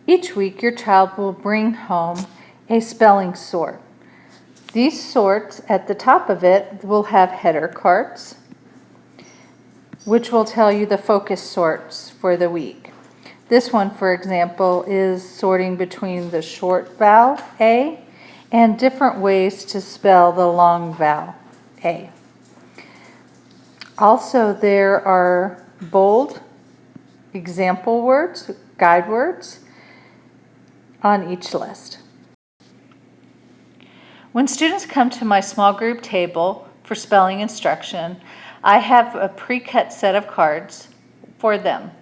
Each week, your child will bring home a spelling sort. These sorts, at the top of it, will have header cards, which will tell you the focus sorts for the week. This one, for example, is sorting between the short vowel A and different ways to spell the long vowel A. Also, there are bold example words, guide words, on each list. When students come to my small group table for spelling instruction, I have a pre-cut set of cards for them.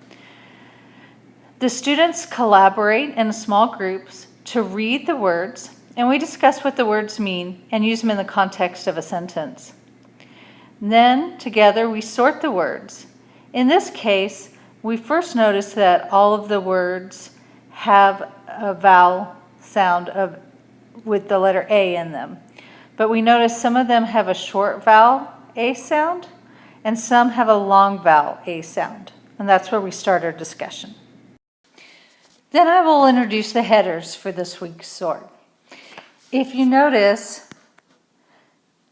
The students collaborate in small groups to read the words, and we discuss what the words mean and use them in the context of a sentence. Then, together, we sort the words. In this case, we first notice that all of the words have a vowel sound with the letter A in them. But we notice some of them have a short vowel A sound, and some have a long vowel A sound. And that's where we start our discussion. Then I will introduce the headers for this week's sort. If you notice,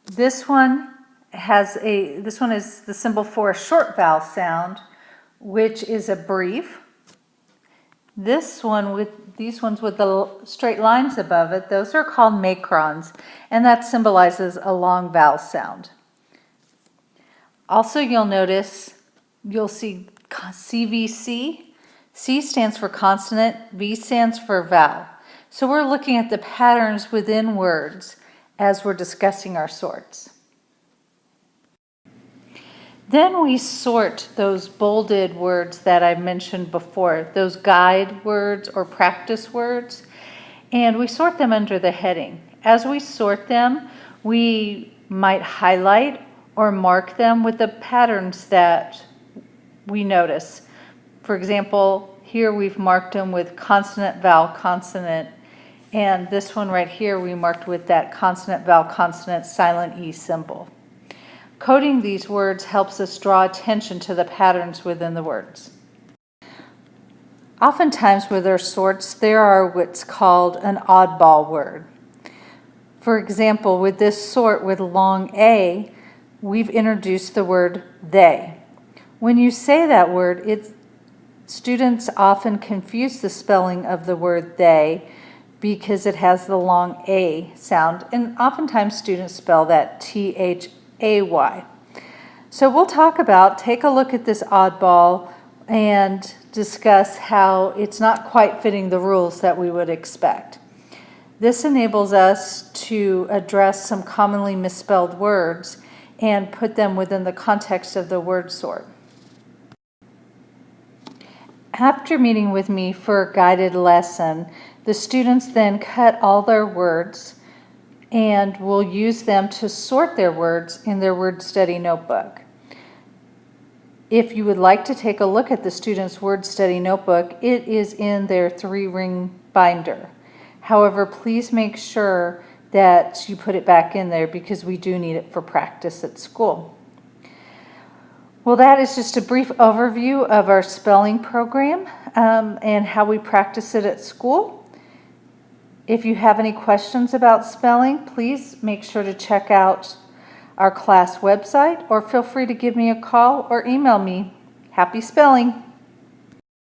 this one is the symbol for a short vowel sound, which is a brief. These ones with the straight lines above it, those are called macrons, and that symbolizes a long vowel sound. Also, you'll see CVC. C stands for consonant, V stands for vowel. So we're looking at the patterns within words as we're discussing our sorts. Then we sort those bolded words that I mentioned before, those guide words or practice words, and we sort them under the heading. As we sort them, we might highlight or mark them with the patterns that we notice. For example, here we've marked them with consonant, vowel, consonant, and this one right here we marked with that consonant, vowel, consonant, silent E symbol. Coding these words helps us draw attention to the patterns within the words. Oftentimes with our sorts, there are what's called an oddball word. For example, with this sort with long A, we've introduced the word they. When you say that word, students often confuse the spelling of the word they because it has the long A sound, and oftentimes students spell that THAY. So we'll take a look at this oddball and discuss how it's not quite fitting the rules that we would expect. This enables us to address some commonly misspelled words and put them within the context of the word sort. After meeting with me for a guided lesson, the students then cut all their words and will use them to sort their words in their word study notebook. If you would like to take a look at the students' word study notebook, it is in their 3-ring binder. However, please make sure that you put it back in there because we do need it for practice at school. Well, that is just a brief overview of our spelling program and how we practice it at school. If you have any questions about spelling, please make sure to check out our class website or feel free to give me a call or email me. Happy spelling!